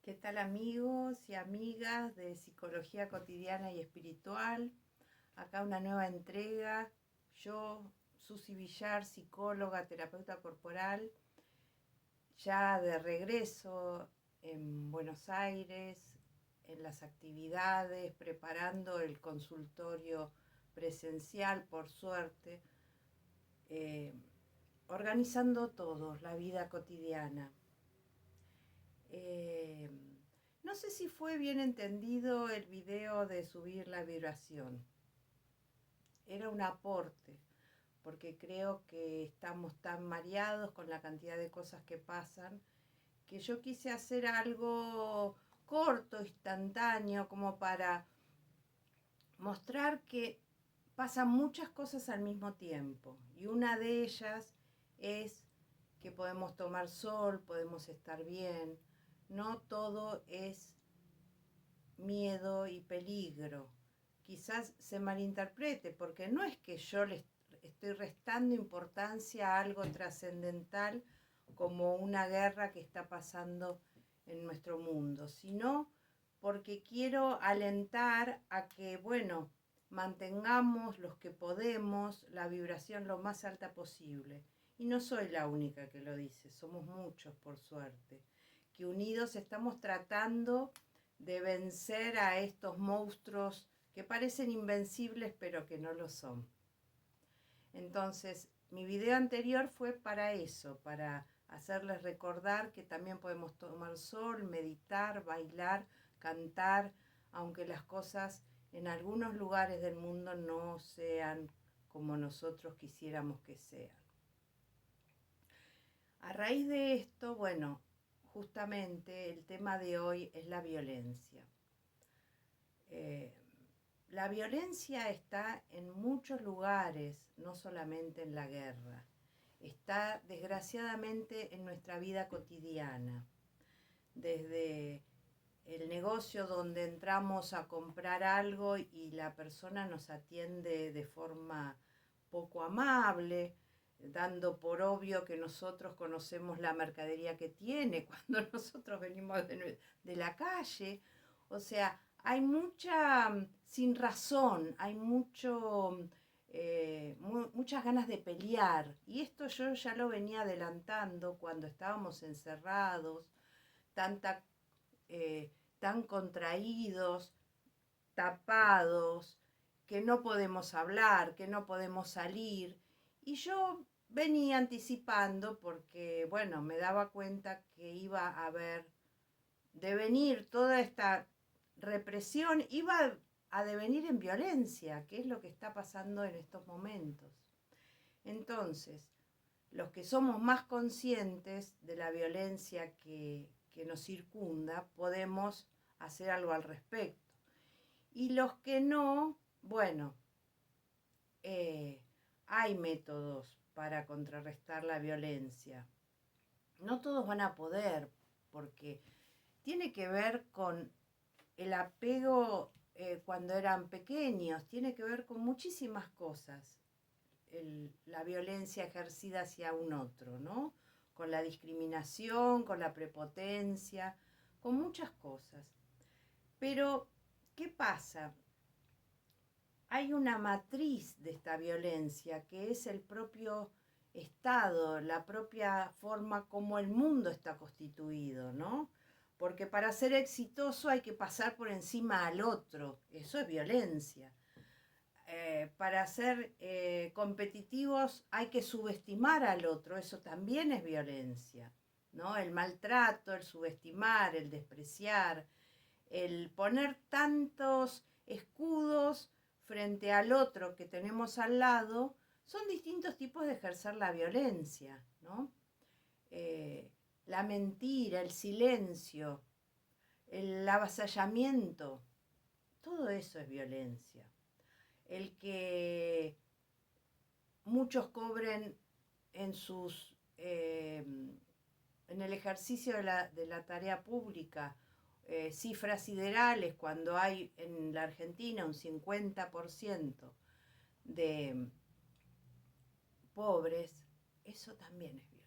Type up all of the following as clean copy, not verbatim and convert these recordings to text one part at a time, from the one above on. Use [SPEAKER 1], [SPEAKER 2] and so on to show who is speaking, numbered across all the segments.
[SPEAKER 1] ¿Qué tal amigos y amigas de Psicología Cotidiana y Espiritual? Acá una nueva entrega. Yo, Susi Villar, psicóloga, terapeuta corporal, ya de regreso en Buenos Aires, en las actividades, preparando el consultorio presencial, por suerte, eh, organizando todo, la vida cotidiana. Eh, no sé si fue bien entendido el video de subir la vibración. Era un aporte, porque creo que estamos tan mareados con la cantidad de cosas que pasan, que yo quise hacer algo corto, instantáneo, como para mostrar que pasan muchas cosas al mismo tiempo. Y una de ellas es que podemos tomar sol, podemos estar bien. No todo es miedo y peligro. Quizás se malinterprete, porque no es que yo le estoy restando importancia a algo trascendental como una guerra que está pasando en nuestro mundo, sino porque quiero alentar a que, bueno, mantengamos los que podemos la vibración lo más alta posible. Y no soy la única que lo dice, somos muchos, por suerte, que unidos estamos tratando de vencer a estos monstruos que parecen invencibles pero que no lo son. Entonces, mi video anterior fue para eso, para hacerles recordar que también podemos tomar sol, meditar, bailar, cantar, aunque las cosas en algunos lugares del mundo no sean como nosotros quisiéramos que sean. A raíz de esto, bueno, justamente el tema de hoy es la violencia. Eh, la violencia está en muchos lugares, no solamente en la guerra. Está desgraciadamente en nuestra vida cotidiana. Desde el negocio donde entramos a comprar algo y la persona nos atiende de forma poco amable, dando por obvio que nosotros conocemos la mercadería que tiene cuando nosotros venimos de la calle. O sea, hay mucha sin razón, hay muchas ganas de pelear. Y esto yo ya lo venía adelantando cuando estábamos encerrados, tanta, tan contraídos, tapados, que no podemos hablar, que no podemos salir. Y yo venía anticipando porque, bueno, me daba cuenta que iba a haber devenir toda esta represión, iba a devenir en violencia, que es lo que está pasando en estos momentos. Entonces, los que somos más conscientes de la violencia que nos circunda, podemos hacer algo al respecto. Y los que no, bueno, hay métodos para contrarrestar la violencia. No todos van a poder, porque tiene que ver con el apego cuando eran pequeños, tiene que ver con muchísimas cosas. La violencia ejercida hacia un otro, ¿no? Con la discriminación, con la prepotencia, con muchas cosas. Pero, ¿qué pasa? Hay una matriz de esta violencia que es el propio Estado, la propia forma como el mundo está constituido, ¿no? Porque para ser exitoso hay que pasar por encima al otro, eso es violencia. Para ser competitivos hay que subestimar al otro, eso también es violencia, ¿no? El maltrato, el subestimar, el despreciar, el poner tantos escudos frente al otro que tenemos al lado, son distintos tipos de ejercer la violencia, ¿no? La mentira, el silencio, el avasallamiento, todo eso es violencia. El que muchos cobren en sus en el ejercicio de la tarea pública cifras siderales cuando hay en la Argentina un 50% de pobres, eso también es violencia.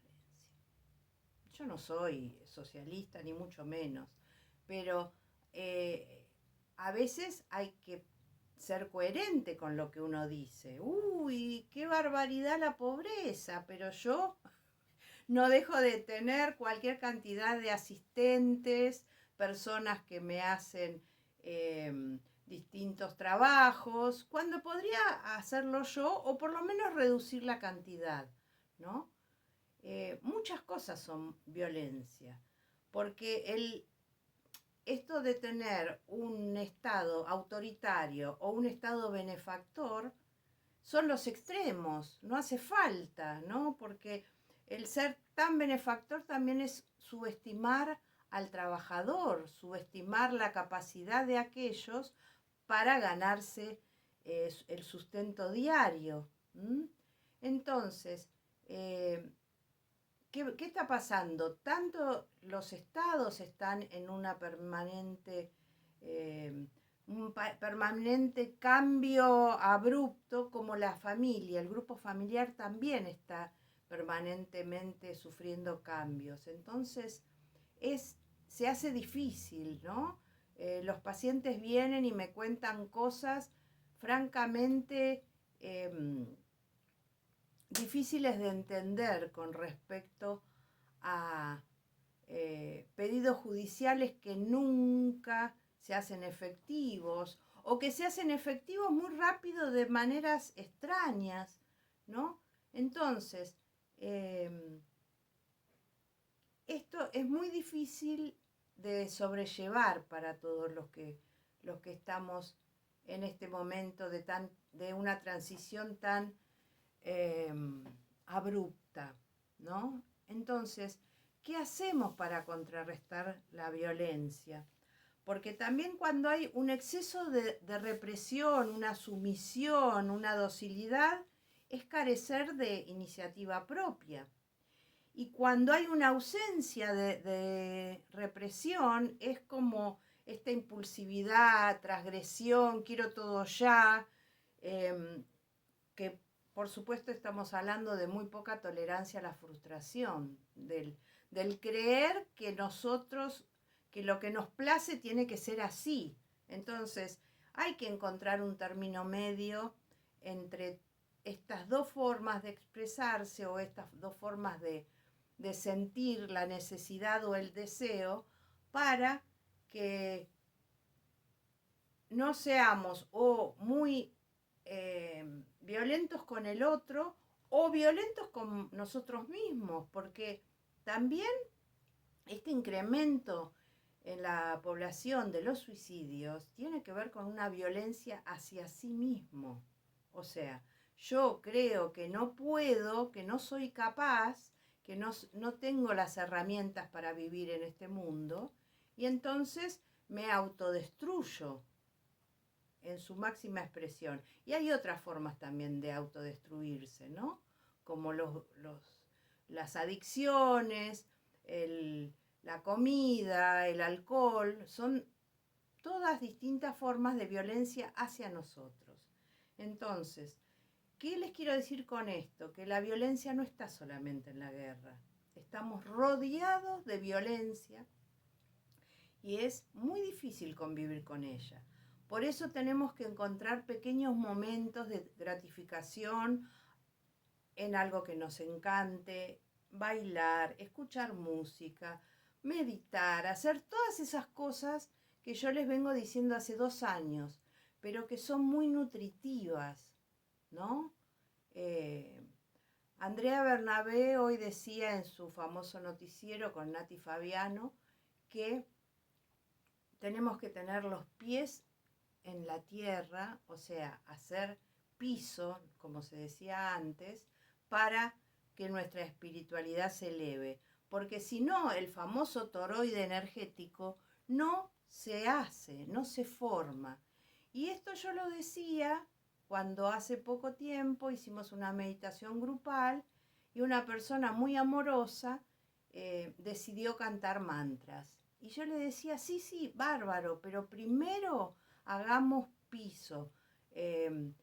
[SPEAKER 1] Yo no soy socialista ni mucho menos, pero a veces hay que ser coherente con lo que uno dice. Uy, qué barbaridad la pobreza, pero yo no dejo de tener cualquier cantidad de asistentes, personas que me hacen distintos trabajos, cuando podría hacerlo yo o por lo menos reducir la cantidad, ¿no? Muchas cosas son violencia, porque esto de tener un Estado autoritario o un Estado benefactor son los extremos, no hace falta, ¿no? Porque el ser tan benefactor también es subestimar al trabajador, subestimar la capacidad de aquellos para ganarse el sustento diario. ¿M? Entonces, eh, ¿qué está pasando? Tanto los estados están en una permanente permanente cambio abrupto, como la familia, el grupo familiar también está permanentemente sufriendo cambios. Entonces, se hace difícil, ¿no? Los pacientes vienen y me cuentan cosas francamente difíciles de entender con respecto a pedidos judiciales que nunca se hacen efectivos o que se hacen efectivos muy rápido de maneras extrañas, ¿no? Entonces, esto es muy difícil de sobrellevar para todos los que estamos en este momento de una transición tan abrupta, ¿no? Entonces, ¿qué hacemos para contrarrestar la violencia? Porque también cuando hay un exceso de represión, una sumisión, una docilidad, es carecer de iniciativa propia. Y cuando hay una ausencia de represión, es como esta impulsividad, transgresión, quiero todo ya, que por supuesto estamos hablando de muy poca tolerancia a la frustración, del creer que nosotros, que lo que nos place tiene que ser así. Entonces, hay que encontrar un término medio entre estas dos formas de expresarse o estas dos formas de sentir la necesidad o el deseo para que no seamos o muy violentos con el otro o violentos con nosotros mismos, porque también este incremento en la población de los suicidios tiene que ver con una violencia hacia sí mismo. O sea, yo creo que no puedo, que no soy capaz, que no tengo las herramientas para vivir en este mundo, y entonces me autodestruyo en su máxima expresión. Y hay otras formas también de autodestruirse, ¿no? Como las adicciones, la comida, el alcohol, son todas distintas formas de violencia hacia nosotros. Entonces, ¿qué les quiero decir con esto? Que la violencia no está solamente en la guerra. Estamos rodeados de violencia y es muy difícil convivir con ella. Por eso tenemos que encontrar pequeños momentos de gratificación en algo que nos encante, bailar, escuchar música, meditar, hacer todas esas cosas que yo les vengo diciendo hace 2 años, pero que son muy nutritivas, ¿no? Andrea Bernabé hoy decía en su famoso noticiero con Nati Fabiano que tenemos que tener los pies en la tierra, o sea, hacer piso, como se decía antes, para que nuestra espiritualidad se eleve. Porque si no, el famoso toroide energético no se hace, no se forma. Y esto yo lo decía cuando hace poco tiempo hicimos una meditación grupal y una persona muy amorosa decidió cantar mantras. Y yo le decía, sí, sí, bárbaro, pero primero hagamos piso, eh,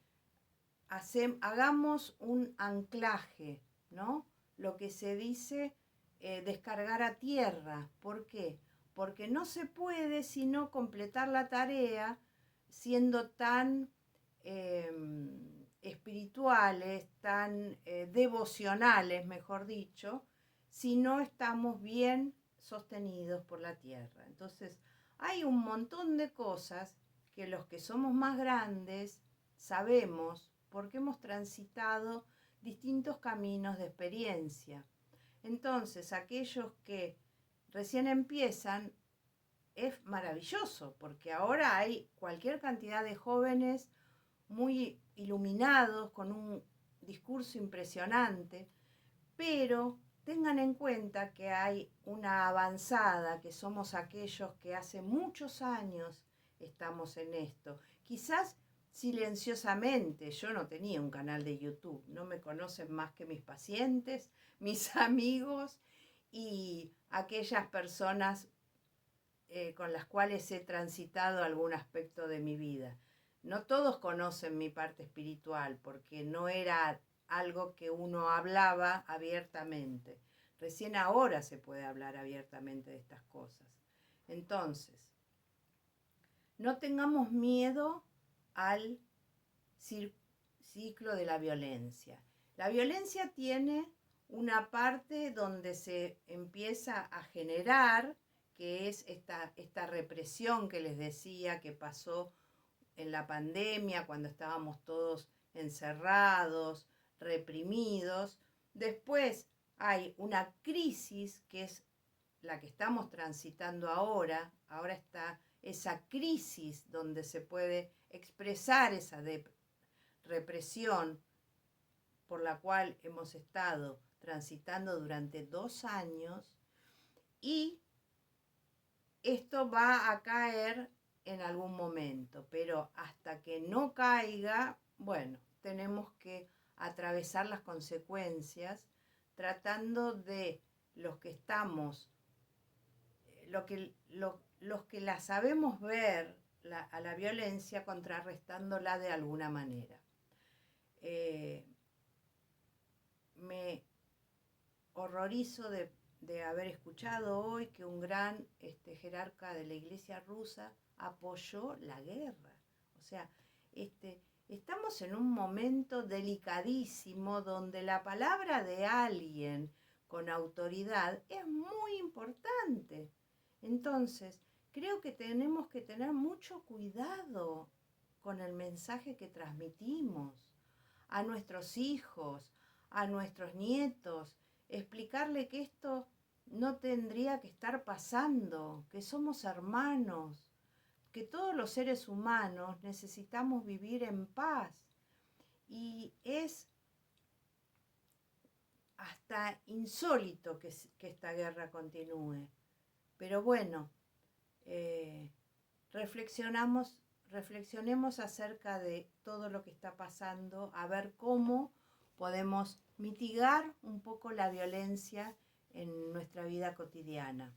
[SPEAKER 1] hagamos un anclaje, ¿no? Lo que se dice descargar a tierra. ¿Por qué? porque no se puede sino completar la tarea siendo tan espirituales, tan devocionales, mejor dicho, si no estamos bien sostenidos por la tierra. Entonces, hay un montón de cosas que los que somos más grandes sabemos porque hemos transitado distintos caminos de experiencia. Entonces, aquellos que recién empiezan, es maravilloso, porque ahora hay cualquier cantidad de jóvenes muy iluminados, con un discurso impresionante, pero tengan en cuenta que hay una avanzada, que somos aquellos que hace muchos años estamos en esto. Quizás silenciosamente, yo no tenía un canal de YouTube, no me conocen más que mis pacientes, mis amigos y aquellas personas con las cuales he transitado algún aspecto de mi vida. No todos conocen mi parte espiritual porque no era algo que uno hablaba abiertamente. Recién ahora se puede hablar abiertamente de estas cosas. Entonces, no tengamos miedo al ciclo de la violencia. La violencia tiene una parte donde se empieza a generar, que es esta represión que les decía que pasó en la pandemia, cuando estábamos todos encerrados, reprimidos. Después hay una crisis que es la que estamos transitando ahora. Ahora está esa crisis donde se puede expresar esa represión por la cual hemos estado transitando durante 2 años, y esto va a caer en algún momento, pero hasta que no caiga, bueno, tenemos que atravesar las consecuencias tratando de los que estamos, los que la sabemos ver a la violencia, contrarrestándola de alguna manera. Me horrorizo de haber escuchado hoy que un gran jerarca de la iglesia rusa apoyó la guerra. O sea, estamos en un momento delicadísimo donde la palabra de alguien con autoridad es muy importante. Entonces, creo que tenemos que tener mucho cuidado con el mensaje que transmitimos a nuestros hijos, a nuestros nietos, explicarle que esto no tendría que estar pasando, que somos hermanos, que todos los seres humanos necesitamos vivir en paz. Y es hasta insólito que esta guerra continúe. Pero bueno, reflexionemos acerca de todo lo que está pasando, a ver cómo podemos mitigar un poco la violencia en nuestra vida cotidiana.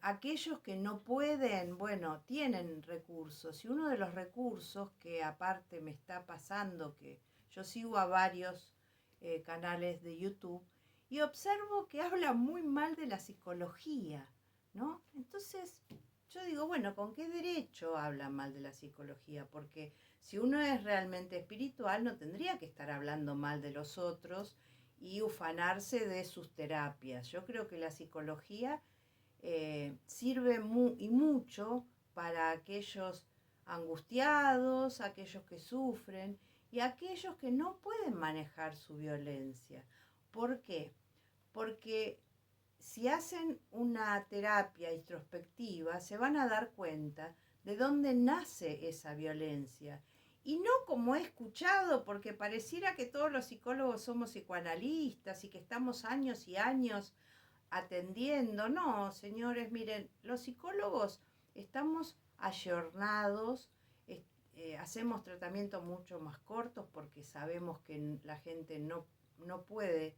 [SPEAKER 1] Aquellos que no pueden, bueno, tienen recursos, y uno de los recursos que aparte me está pasando, que yo sigo a varios canales de YouTube y observo que hablan muy mal de la psicología, ¿no? Entonces yo digo, bueno, ¿con qué derecho hablan mal de la psicología? Porque si uno es realmente espiritual, no tendría que estar hablando mal de los otros y ufanarse de sus terapias. Yo creo que la psicología sirve y mucho para aquellos angustiados, aquellos que sufren y aquellos que no pueden manejar su violencia. ¿Por qué? Porque si hacen una terapia introspectiva, se van a dar cuenta de dónde nace esa violencia. Y no como he escuchado, porque pareciera que todos los psicólogos somos psicoanalistas y que estamos años y años atendiendo. No, señores, miren, los psicólogos estamos ayornados, hacemos tratamientos mucho más cortos porque sabemos que la gente no puede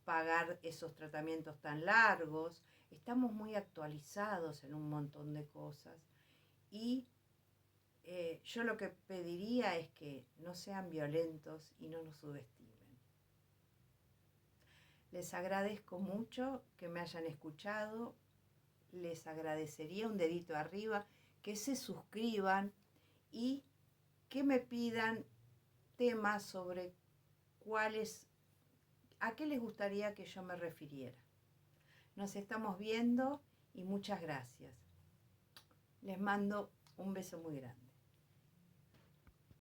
[SPEAKER 1] pagar esos tratamientos tan largos. Estamos muy actualizados en un montón de cosas y yo lo que pediría es que no sean violentos y no nos subestimen. Les agradezco mucho que me hayan escuchado. les agradecería un dedito arriba, que se suscriban y que me pidan temas sobre a qué les gustaría que yo me refiriera. Nos estamos viendo y muchas gracias. Les mando un beso muy grande.